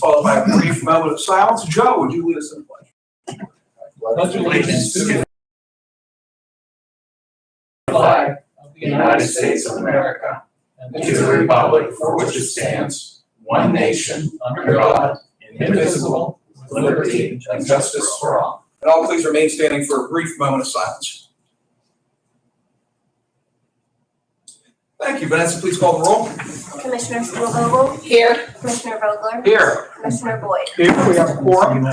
followed by a brief moment of silence. Joe, would you lead us in the pledge? Pledge allegiance to the flag of the United States of America and to the republic for which it stands, one nation, under God, indivisible, with liberty and justice for all. And all please remain standing for a brief moment of silence. Thank you. Vanessa, please call the roll. Commissioner Spielvogel? Here. Commissioner Vogler? Here. Commissioner Boyd? Here we have a quorum.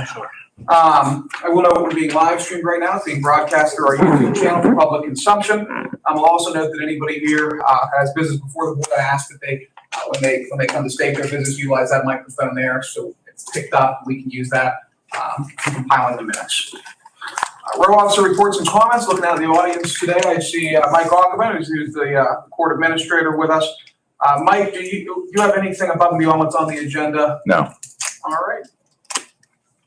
I will note we're being live streamed right now. It's being broadcast through our YouTube channel for public consumption. I'll also note that anybody here has business before the board. I ask that they, when they come to state their business, utilize that microphone there so it's picked up. We can use that for compiling the minutes. Row officer reports and comments. Looking out at the audience today, I see Mike Augerman, who's the court administrator with us. Mike, do you have anything above and beyond what's on the agenda? No. All right.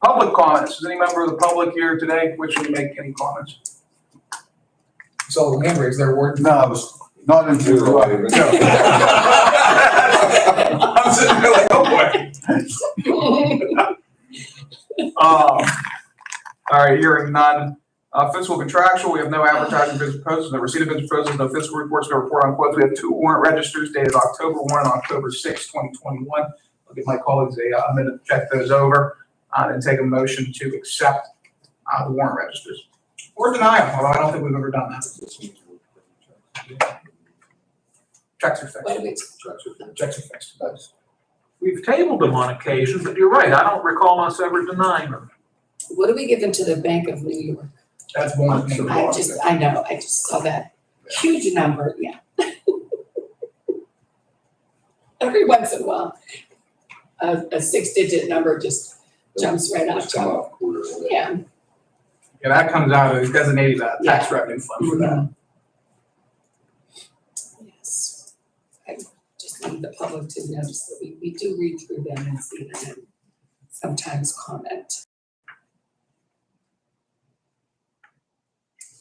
Public comments. Is any member of the public here today wishing to make any comments? So hand raise their word. No, I was not into the lighting. I'm sitting there like, oh boy. All right, hearing none. Fiscal contractual, we have no advertising business proposals, no receipt of business proposals, no fiscal reports, no report on quotes. We have 2 warrant registers dated October 1 and October 6, 2021. I'll give my colleagues a minute to check those over and take a motion to accept the warrant registers. Or deny them, although I don't think we've ever done that. Checks are fixed. Checks are fixed. We've tabled them on occasion, but you're right, I don't recall us ever denying them. What do we give them to the Bank of New York? That's one. I know, I just saw that huge number, yeah. Every once in a while, a 6-digit number just jumps right out to me. Yeah. Yeah, that comes out of designated tax revenue fund for that. Yes. I just wanted the public to notice that we do read through them and see them and sometimes comment.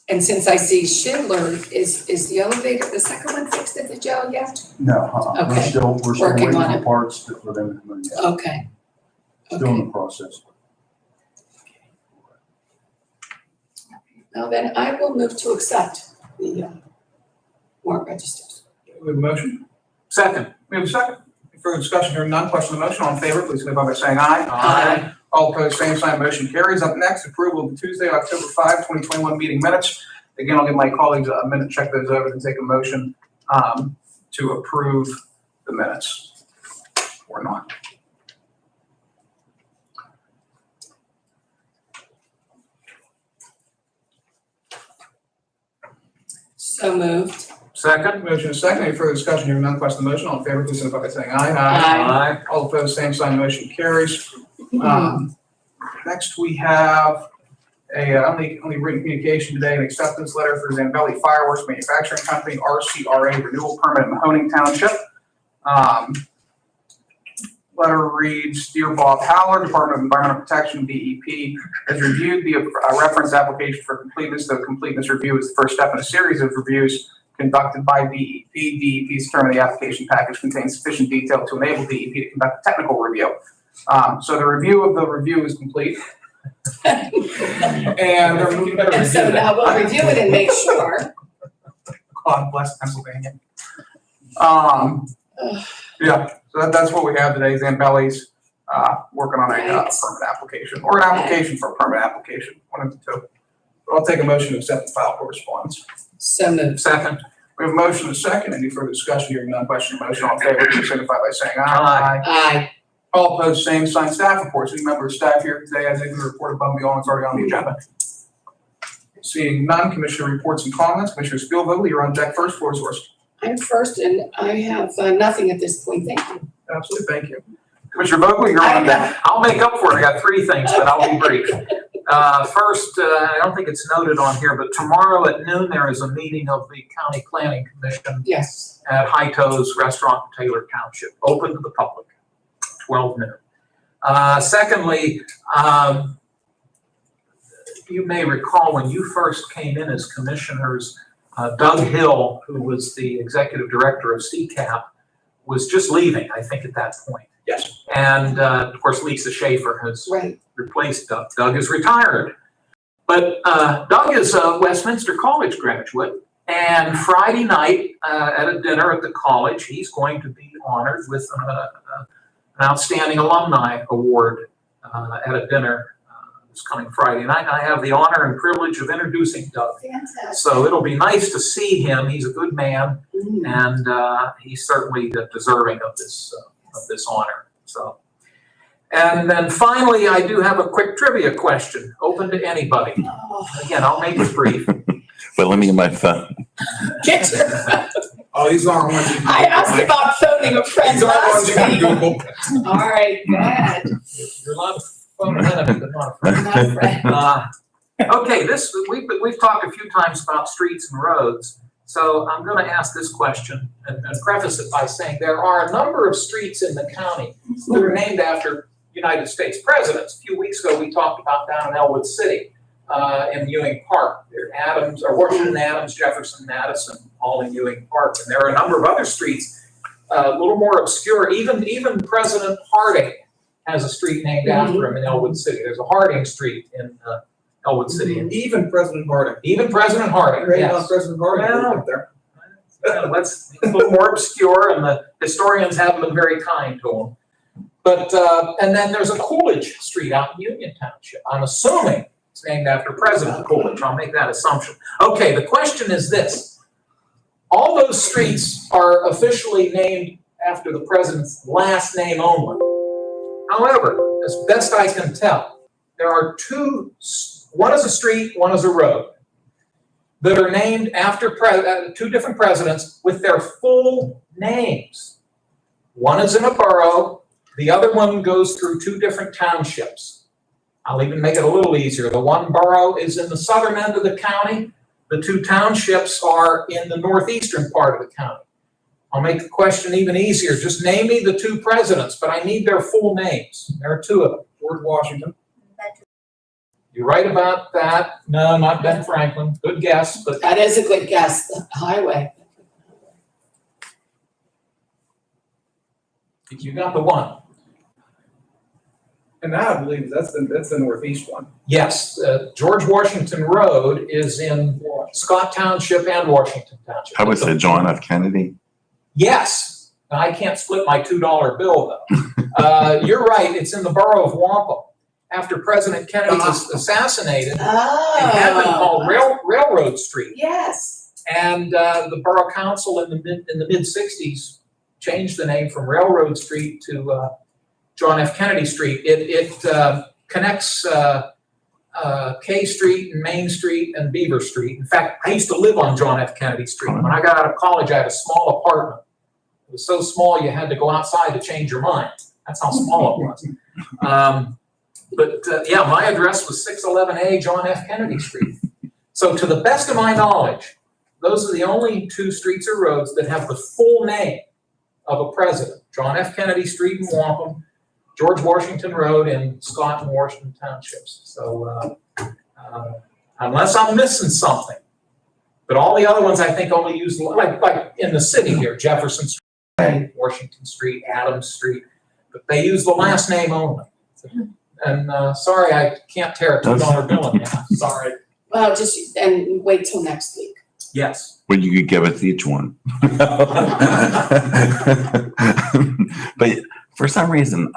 And since I see Schindler, is the elevator, the second one fixed at the jail yet? No, Okay. we're still Working waiting on for it. parts for them to come in. Okay. Still in the process. Well, then I will move to accept the warrant registers. We have a motion. Second. We have a second. Any further discussion? Hearing none. Question on the motion. All in favor, please signify by saying aye. Aye. All opposed, same sign. Motion carries. Up next, approval of the Tuesday, October 5, 2021 meeting minutes. Again, I'll give my colleagues a minute to check those over and take a motion to approve the minutes or not. So moved. Second. Motion is second. Any further discussion? Hearing none. Question on the motion. All in favor, please signify by saying aye. Aye. All opposed, same sign. Motion carries. Next, we have only written communication today, an acceptance letter for Zambelli Fireworks Manufacturing Company, RCRA renewal permit in Mahoning Township. Letter reads, Dear Bob Howler, Department of Environmental Protection, DEP, has reviewed the reference application for completeness. The completeness review is the first step in a series of reviews conducted by DEP. DEP's term of the application package contains sufficient detail to enable DEP to conduct a technical review. So the review of the review is complete. And so now we'll review it and make sure. God bless Pennsylvania. Yeah, so that's what we have today. Zambelli's working on a permit application, or an application for a permit application, one of the two. But I'll take a motion to accept the file correspondence. So moved. Second. We have a motion and a second. Any further discussion? Hearing none. Question on the motion. All in favor, please signify by saying aye. Aye. All opposed, same sign. Staff reports. Any member of staff here today has anything to report above and beyond what's already on the agenda? Seeing none, Commissioner reports and comments. Commissioner Spielvogel, you're on deck first. Floor is yours. I'm first, and I have nothing at this point. Thank you. Absolutely, thank you. Commissioner Vogel, you're on deck. I'll make up for it. I got 3 things, but I'll be brief. First, I don't think it's noted on here, but tomorrow at noon, there is a meeting of the County Planning Commission Yes. at High Toes Restaurant in Taylor Township, open to the public, 12 noon. Secondly, you may recall when you first came in as commissioners, Doug Hill, who was the executive director of CCAP, was just leaving, I think, at that point. Yes. And of course, Lisa Schaefer has Right. replaced Doug. Doug is retired. But Doug is a Westminster College graduate. And Friday night at a dinner at the college, he's going to be honored with an Outstanding Alumni Award at a dinner this coming Friday night. I have the honor and privilege of introducing Doug. Fantastic. So it'll be nice to see him. He's a good man, and he's certainly deserving of this honor. So, and then finally, I do have a quick trivia question, open to anybody. Oh, Again, I'll make it brief. But let me get my phone. get your phone. Oh, these aren't ones you can I asked about phoning a friend These aren't ones last you can week. Google. All right, go ahead. You're allowed to phone an enemy, but not a friend. Not a friend. Okay, we've talked a few times about streets and roads, so I'm going to ask this question and preface it by saying there are a number of streets in the county that are named after United States presidents. A few weeks ago, we talked about down in Elwood City in Ewing Park. There are Adams, or Washington Adams, Jefferson, Madison, all in Ewing Park, and there are a number of other streets a little more obscure. Even President Harding has a street named after him in Elwood City. There's a Harding Street in Elwood City. And Even President Harding. even President Harding, Right on yes. President Harding Well, up there. It's a little more obscure, and the historians haven't been very kind to him. But, and then there's a Coolidge Street out in Union Township. I'm assuming it's named after President Coolidge. I'll make that assumption. Okay, the question is this. All those streets are officially named after the president's last name only. However, as best I can tell, there are two, one is a street, one is a road, that are named after two different presidents with their full names. One is in a borough, the other one goes through two different townships. I'll even make it a little easier. The one borough is in the southern end of the county, the two townships are in the northeastern part of the county. I'll make the question even easier. Just name me the two presidents, but I need their full names. There are two of them. George Washington. You're right about that. No, not Ben Franklin. Good guess, but That is a good guess, the highway. you got the one. And that, I believe, that's the northeast one. Yes, George Washington Road is in Scott Township and Washington Township. How was it, John F. Kennedy? Yes. I can't split my $2 bill, though. You're right. It's in the borough of Wampum. After President Kennedy was assassinated, it had been called Railroad Street. Yes. And the borough council in the mid-60s changed the name from Railroad Street to John F. Kennedy Street. It connects K Street and Main Street and Beaver Street. In fact, I used to live on John F. Kennedy Street. When I got out of college, I had a small apartment. It was so small you had to go outside to change your mind. That's how small it was. Yeah, my address was 611A John F. Kennedy Street. So to the best of my knowledge, those are the only two streets or roads that have the full name of a president. John F. Kennedy Street in Wampum, George Washington Road in Scott and Washington Townships. So unless I'm missing something, but all the other ones I think only use, like in the city here, Jefferson Street, Washington Street, Adams Street, but they use the last name only. And sorry, I can't tear a $2 bill in half. Sorry. Well, just, and wait till next week. Yes. Well, you could give us each one. But for some reason,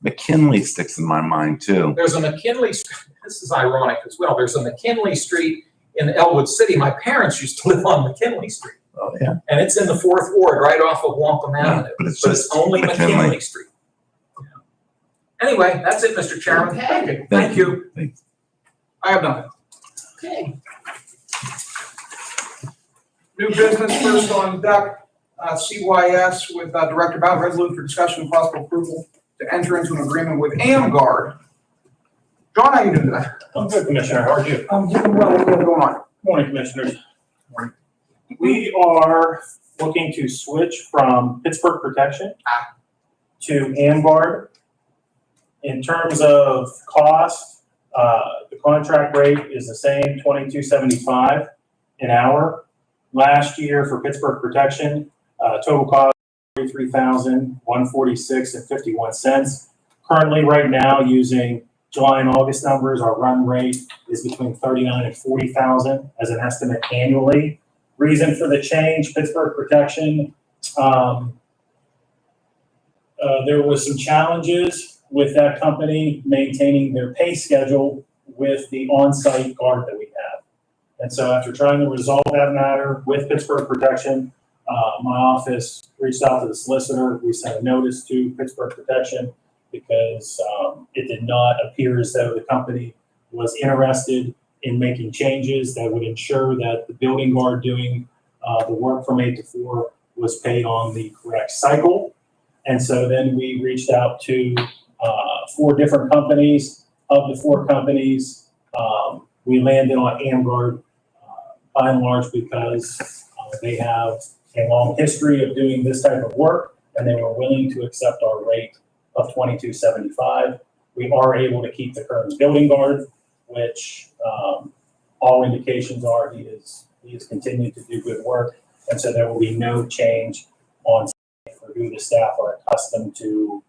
McKinley sticks in my mind too. There's a McKinley, this is ironic as well. There's a McKinley Street in Elwood City. My parents used to live on McKinley Street. Oh, yeah. And it's in the 4th Ward, right off of Wampum Avenue. But it's just only McKinley. McKinley Street. Anyway, that's it, Mr. Chairman. Okay. Thank you. Thanks. I have nothing. Okay. New business first on deck, CYS with Director Bowden, resolution for discussion and possible approval to enter into an agreement with AmGuard. John, how you doing today? I'm good, Commissioner. How are you? I'm doing well. What's going on? Morning, Commissioners. We are looking to switch from Pittsburgh Protection to AmGuard. In terms of cost, the contract rate is the same, $22.75 an hour. Last year for Pittsburgh Protection, total cost $143,146.51. Currently, right now, using July and August numbers, our run rate is between 39 and 40,000 as an estimate annually. Reason for the change, Pittsburgh Protection. There was some challenges with that company maintaining their pay schedule with the on-site guard that we have. And so after trying to resolve that matter with Pittsburgh Protection, my office reached out to the solicitor. We sent a notice to Pittsburgh Protection because it did not appear as though the company was interested in making changes that would ensure that the building guard doing the work from 8 to 4 was paid on the correct cycle. And so then we reached out to 4 different companies. Of the 4 companies, we landed on AmGuard by and large because they have a long history of doing this type of work, and they were willing to accept our rate of $22.75. We are able to keep the current building guard, which all indications are he is continuing to do good work, and so there will be no change on site for who the staff are accustomed to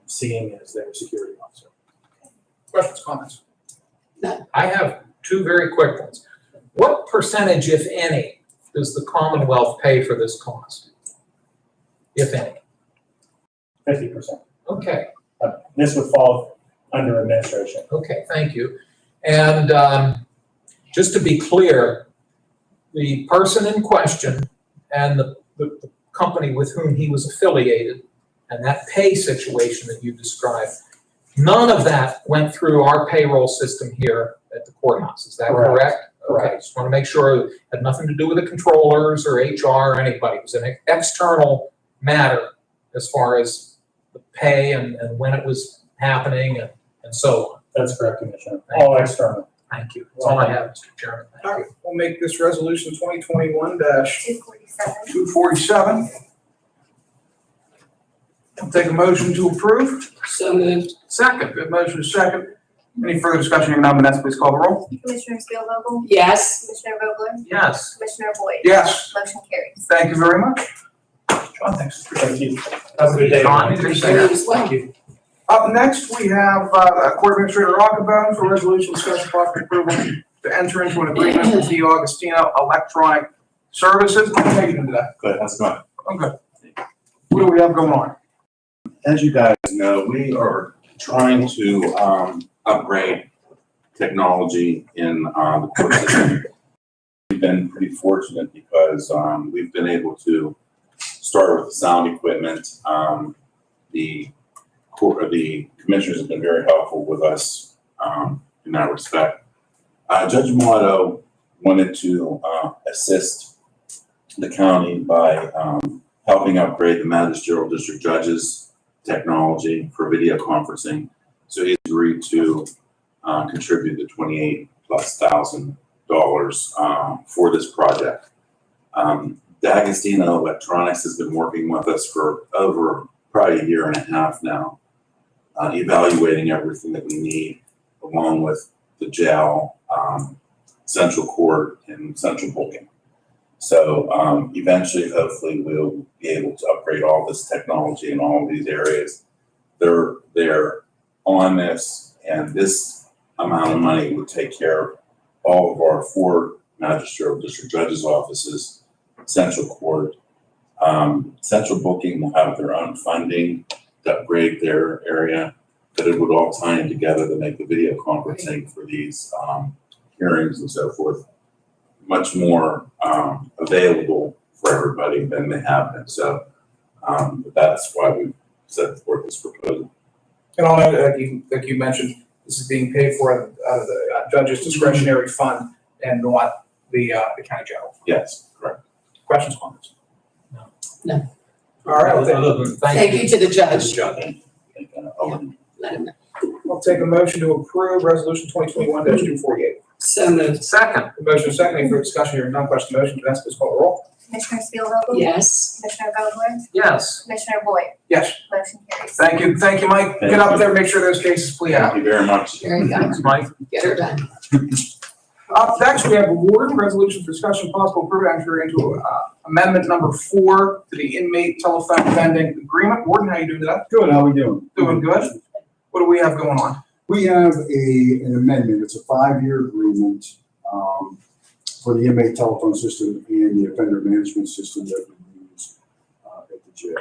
seeing as their security officer. Questions, comments? I have 2 very quick ones. What percentage, if any, does the Commonwealth pay for this cost? If any? 50%. Okay, This would fall under administration. okay, thank you. And just to be clear, the person in question and the company with whom he was affiliated and that pay situation that you described, none of that went through our payroll system here at the courthouse. Is that correct? Okay, just want to make sure it had nothing to do with the controllers or HR or anybody. It was an external matter as far as the pay and when it was happening and so on. That's correct, Commissioner. All external. Thank you. That's all I have, Mr. Chairman. All Thank right, we'll make this resolution 2021-247. 247. I'll take a motion to approve. So moved. Second. Good motion is second. Any further discussion? Hearing none, Vanessa, please call the roll. Commissioner Spielvogel? Yes. Commissioner Vogler? Yes. Commissioner Boyd? Yes. Motion carries. Thank you very much. John, thanks. Thank you. Have a good day. John, Appreciate it as well. Thank you. Up next, we have Court Administrator Rockabone for resolution discussion possible approval to enter into an agreement with the Augustino Electronic Services. How are you doing today? Good, how's it going? I'm good. What do we have going on? As you guys know, we are trying to upgrade technology in the court system. We've been pretty fortunate because we've been able to start with the sound equipment. The commissioners have been very helpful with us in that respect. Judge Amato wanted to assist the county by helping upgrade the magisterial district judges' technology for video conferencing. So he's agreed to contribute the $28,000+ for this project. D'Agostino Electronics has been working with us for over probably a year and a half now, evaluating everything that we need, along with the jail, central court, and central booking. So eventually, hopefully, we'll be able to upgrade all this technology in all of these areas. They're on this, and this amount of money would take care of all of our 4 magisterial district judges' offices, central court, central booking will have their own funding to upgrade their area, but it would all tie in together to make the video conferencing for these hearings and so forth much more available for everybody than they have been. So that's why we set forth this proposal. And I'll note, like you mentioned, this is being paid for out of the judge's discretionary fund and not the county general. Yes, correct. Questions, comments? No. All right, I'll take, Thank you to the judge. Let him know. I'll take a motion to approve resolution 2021-248. So moved. Second. The motion is second. Any further discussion? Hearing none, question on the motion. Vanessa, please call the roll. Commissioner Spielvogel? Yes. Commissioner Vogler? Yes. Commissioner Boyd? Yes. Motion carries. Thank you, Mike. Thank Get up you. there, make sure those cases plea out. Thank you very much. There you go. Thanks, Mike. Get her done. Up next, we have award resolution for discussion possible approval enter into Amendment number 4 to the inmate telephone vending agreement. Warden, how you doing today? Good, how we doing? Doing good. What do we have going on? We have an amendment, it's a 5-year agreement, for the inmate telephone system and the offender management system that we use, at the jail.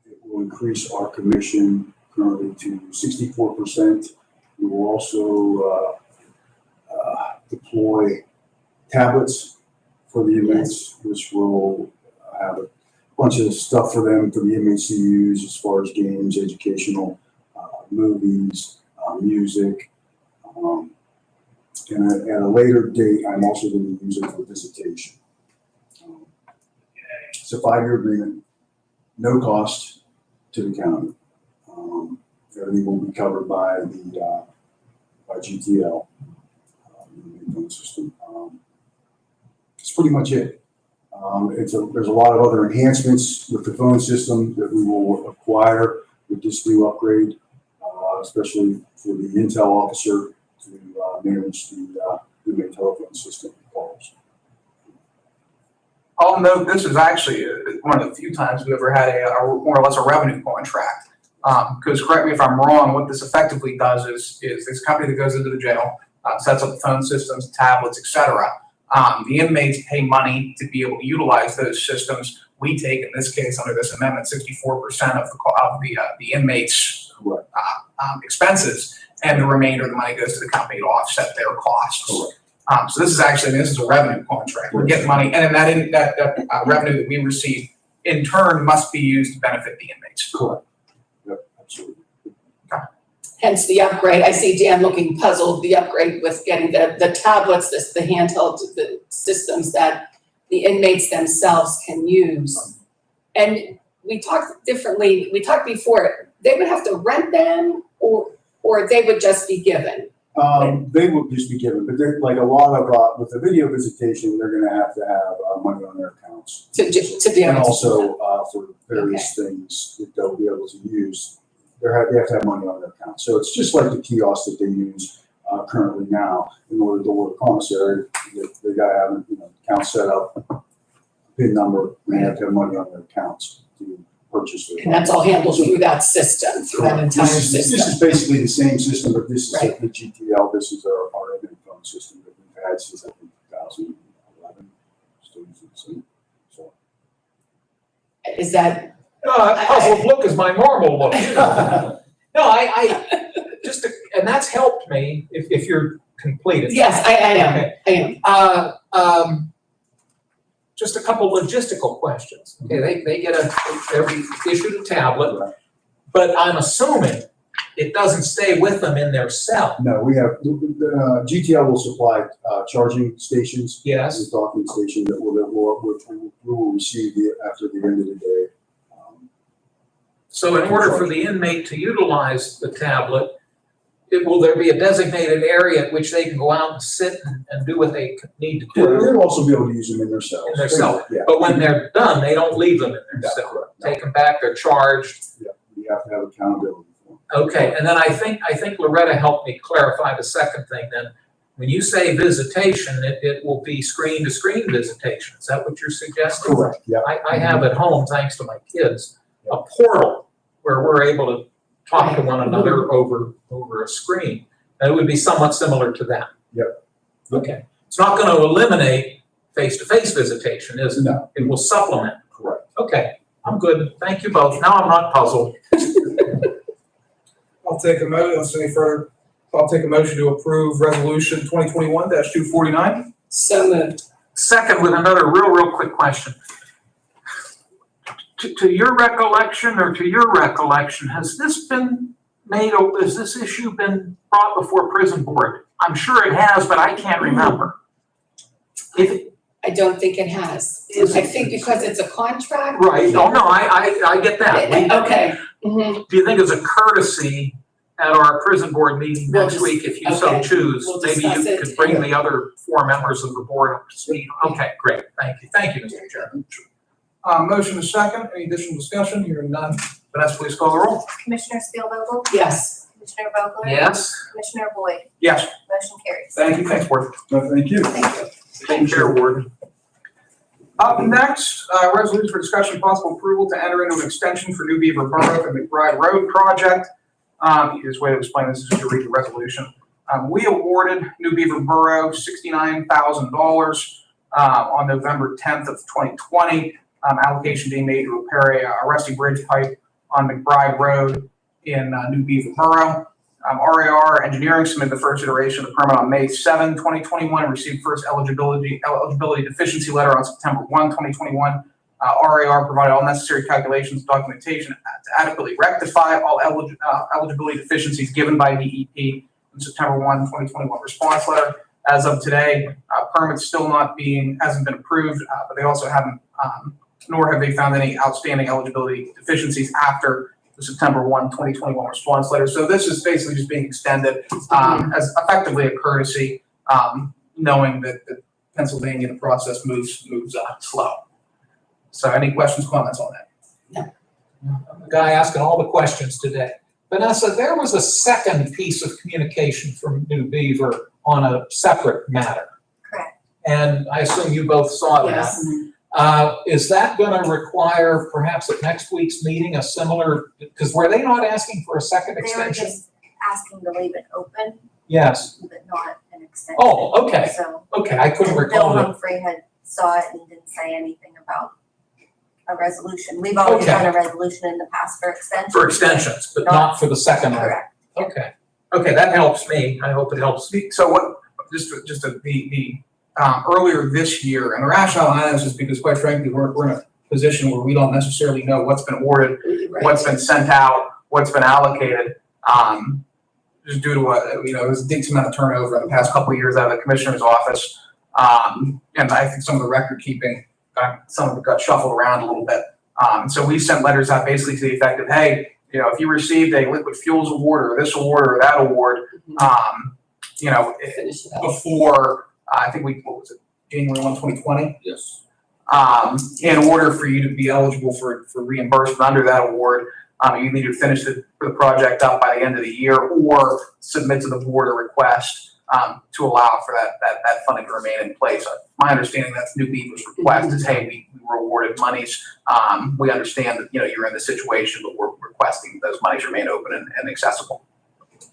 It will increase our commission currently to 64%. We will also, deploy tablets for the inmates, which will have a bunch of stuff for them, for the inmates to use as far as games, educational, movies, music. And at a later date, I'm also going to use it for visitation. It's a 5-year agreement, no cost to the county. Everything will be covered by the by GTL. System. That's pretty much it. There's a lot of other enhancements with the phone system that we will acquire with this new upgrade, especially for the intel officer to manage the inmate telephone system calls. I'll note this is actually one of the few times we've ever had a more or less a revenue contract. Because correct me if I'm wrong, what this effectively does is this company that goes into the jail, sets up the phone systems, tablets, etc. The inmates pay money to be able to utilize those systems. We take, in this case, under this amendment, 64% of the inmates' expenses, and the remainder of the money goes to the company to offset their costs. So this is actually, this is a revenue contract. We're getting money, and then that revenue that we receive, in turn, must be used to benefit the inmates. Correct. Yep, absolutely. Hence the upgrade. I see Dan looking puzzled, the upgrade with getting the tablets, the handheld the systems that the inmates themselves can use. And we talked differently, we talked before, they would have to rent them or they would just be given? They will just be given, but they're like a lot of, with the video visitation, they're gonna have to have money on their accounts. To be And able to, also, for various things that they'll be able to use, they have to have money on their account. So it's just like the kiosk that they use currently now. In order to work commissary, they gotta have, account set up, PIN number, and they have to have money on their accounts to purchase their. and that's all handled through that system, through that entire This is system. basically the same system, but this is Right. the GTL, this is our inmate phone system that we've had since I think 2011. Still using the same. So, Is that, Puzzled look is my normal look. No, I just, and that's helped me if you're completed. yes, I am. Just a couple logistical questions. Okay, they're issued a tablet, but I'm assuming it doesn't stay with them in their cell. no, we have, the GTL will supply charging stations. Yes. The docking station that we will receive after the end of the day. So in order for the inmate to utilize the tablet, will there be a designated area at which they can go out and sit and do what they need to do? They'll also be able to use them in their cells. In their cell. Yeah. But when they're done, they don't leave them in their That's cell. correct. Take them back, they're charged. Yeah, we have to have accountability for them. Okay, and then I think Loretta helped me clarify the second thing then. When you say visitation, it will be screen-to-screen visitation. Is that what you're suggesting? Correct, yeah. I have at home, thanks to my kids, a portal where we're able to talk to one another over a screen. And it would be somewhat similar to that. Yep. Okay. It's not going to eliminate face-to-face visitation, is it? No. It will supplement. Correct. Okay, I'm good. Thank you both. Now I'm not puzzled. I'll take a motion to approve resolution 2021-249. So moved. Second, with another real quick question. To your recollection, has this been made, has this issue been brought before prison board? I'm sure it has, but I can't remember. I don't think it has. I think because it's a contract. Right, oh no, I get that. Okay. Mhm. Do you think it's a courtesy at our prison board meeting We'll next week, if you so okay. choose? We'll Maybe discuss you it. could bring the other 4 members of the board up to speed. Okay, great, thank you, Mr. Chairman. Motion is second. Any additional discussion? Hearing none. Vanessa, please call the roll. Commissioner Steelvogel? Yes. Commissioner Vogler? Yes? Commissioner Boyd? Yes. Motion carries. Thank you. Thanks, board. No, thank you. Thank you. Take care, Warden. Up next, resolution for discussion and possible approval to enter into an extension for New Beaver Borough for the McBride Road project. Easiest way to explain this is to read the resolution. We awarded New Beaver Borough $69,000 on November 10th of 2020. Allocation being made to repair a rusty bridge pipe on McBride Road in New Beaver Borough. RAR Engineering submitted the first iteration of the permit on May 7, 2021, and received first eligibility deficiency letter on September 1, 2021. RAR provided all necessary calculations and documentation to adequately rectify all eligibility deficiencies given by DEP in September 1, 2021 response letter. As of today, permits still hasn't been approved, but they also haven't, nor have they found any outstanding eligibility deficiencies after the September 1, 2021 response letter. So this is basically just being extended as effectively a courtesy, knowing that Pennsylvania, the process moves slow. So any questions, comments on that? I'm the guy asking all the questions today. Vanessa, there was a second piece of communication from New Beaver on a separate matter. Correct. And I assume you both saw that. Yes. Is that going to require perhaps at next week's meeting a similar, because were they not asking for a second They were extension? just asking to leave it open, Yes. but not an extension. Oh, okay. So, Okay, I couldn't and recall Bill that. Humphrey had saw it and didn't say anything about a resolution. We've already Okay. done a resolution in the past for extensions. For extensions, but not for the second one. Correct. Okay. Okay, that helps me. I hope it helps. So what, earlier this year, and the rationale on that is just because quite frankly, we're in a position where we don't necessarily know what's been awarded, Right. what's been sent out, what's been allocated. Just due to there's a decent amount of turnover in the past couple of years out of the commissioner's office. And I think some of the record keeping, some of it got shuffled around a little bit. So we sent letters out basically to the effect of, hey, if you received a liquid fuels award or this award or that award, Finish it up. before, I think what was it, January 1, 2020? Yes. In order for you to be eligible for reimbursement under that award, you need to finish the project up by the end of the year or submit to the board a request to allow for that funding to remain in place. My understanding that's New Beaver's request is, hey, we were awarded monies. We understand that you're in the situation, but we're requesting those monies remain open and accessible.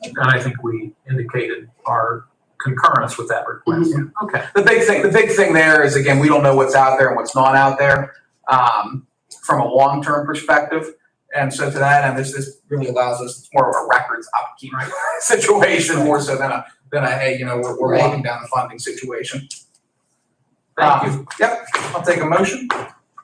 And I think we indicated our concurrence with that request. Okay. The big thing there is, again, we don't know what's out there and what's not out there from a long-term perspective. And so to that end, this really allows us, it's more of a records upkeep situation more so than a hey, we're Right. locking down the funding situation. Thank you. Yep, I'll take a motion.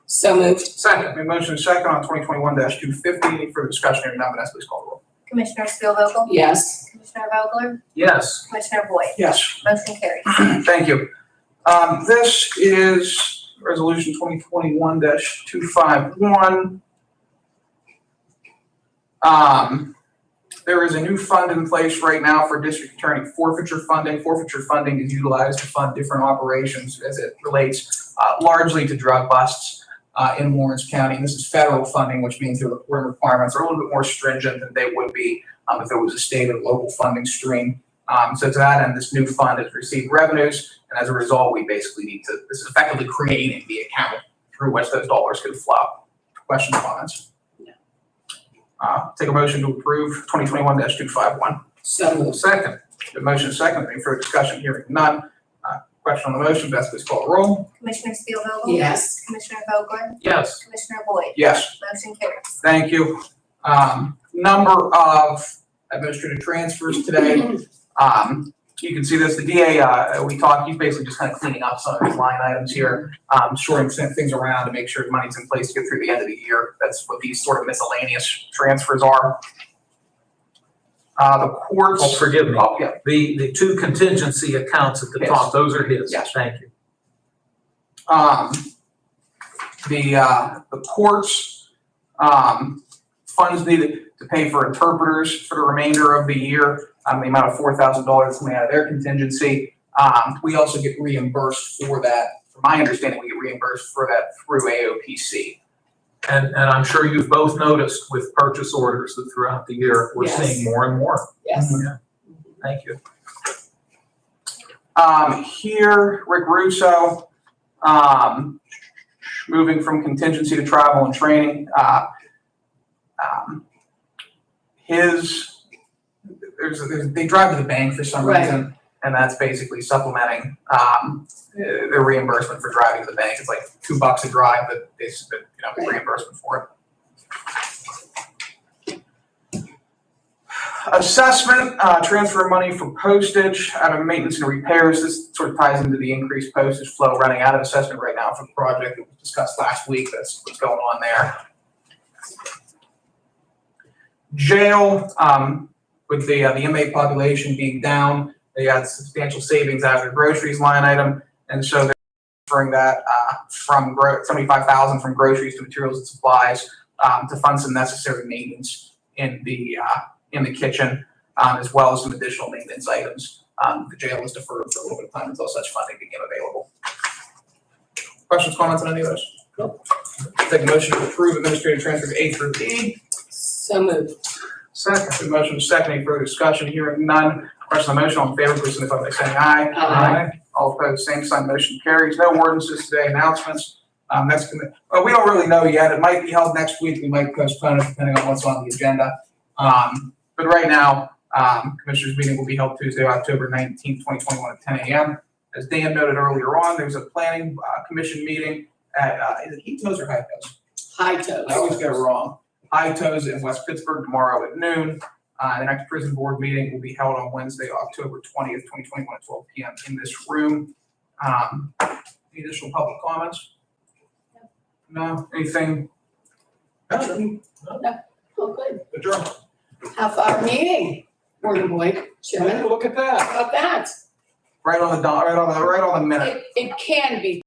So moved. Second, a motion second on 2021-250. Any further discussion? Hearing none, Vanessa, please call the roll. Commissioner Spielvogel? Yes. Commissioner Vogler? Yes. Commissioner Boyd? Yes. Motion carries. Thank you. This is resolution 2021-251. There is a new fund in place right now for district attorney forfeiture funding. Forfeiture funding is utilized to fund different operations as it relates largely to drug busts in Lawrence County. And this is federal funding, which means the reporting requirements are a little bit more stringent than they would be if there was a state or local funding stream. So to that end, this new fund has received revenues, and as a result, we basically need to, this is effectively creating the account through which those dollars could flow. Questions, comments? Take a motion to approve 2021-251. So moved. Second. The motion is second. Any further discussion? Hearing none. Question on the motion. Beth, please call the roll. Commissioner Spielvogel? Yes. Commissioner Vogler? Yes. Commissioner Boyd? Yes. Motion carries. Thank you. Number of administrative transfers today. You can see this, the DA, he's basically just kind of cleaning up some of these line items here, shorting things around to make sure money's in place to get through the end of the year. That's what these sort of miscellaneous transfers are. The courts. Oh, forgive me. Oh, yeah. The two contingency accounts at the Yes. top, those are his. Yes. Thank you. The courts, funds needed to pay for interpreters for the remainder of the year, the amount of $4,000 coming out of their contingency. We also get reimbursed for that. From my understanding, we get reimbursed for that through AOPC. And I'm sure you've both noticed with purchase orders that throughout the year, we're Yes. seeing more and more. Yes. Thank you. Here, Rick Russo, moving from contingency to travel and training. They drive to the bank for some Right. reason, and that's basically supplementing their reimbursement for driving to the bank. It's like $2 a drive, but they submit, reimbursement for it. Assessment, transfer money for postage out of maintenance and repairs. This sort of ties into the increased postage flow running out of assessment right now for the project that was discussed last week. That's what's going on there. Jail, with the inmate population being down, they had substantial savings out of their groceries line item, and so they're transferring that from $75,000 from groceries to materials and supplies to fund some necessary maintenance in the kitchen, as well as some additional maintenance items. The jail was deferred for a little bit of time until such funding became available. Questions, comments on any of those? Nope. Take a motion to approve administrative transfers A through E. So moved. Second. Motion is second. Any further discussion? Hearing none. Question on the motion. All in favor, please signify by saying aye. Aye. All opposed, same sign. Motion carries. No ordinances today. Announcements. We don't really know yet. It might be held next week. We might postpone it depending on what's on the agenda. But right now, Commissioners' meeting will be held Tuesday, October 19th, 2021 at 10 a.m. As Dan noted earlier on, there's a planning commission meeting at, is it Heat Toes or High Toes? High toes. I always get it wrong. High Toes in West Pittsburgh tomorrow at noon. The next prison board meeting will be held on Wednesday, October 20th, 2021 at 12 p.m. in this room. Any additional public comments? No? Anything? Oh, good. Adjourn. Half-hour meeting, Morgan Boyd, Chairman. Look at that. How about that? Right on the minute. It can be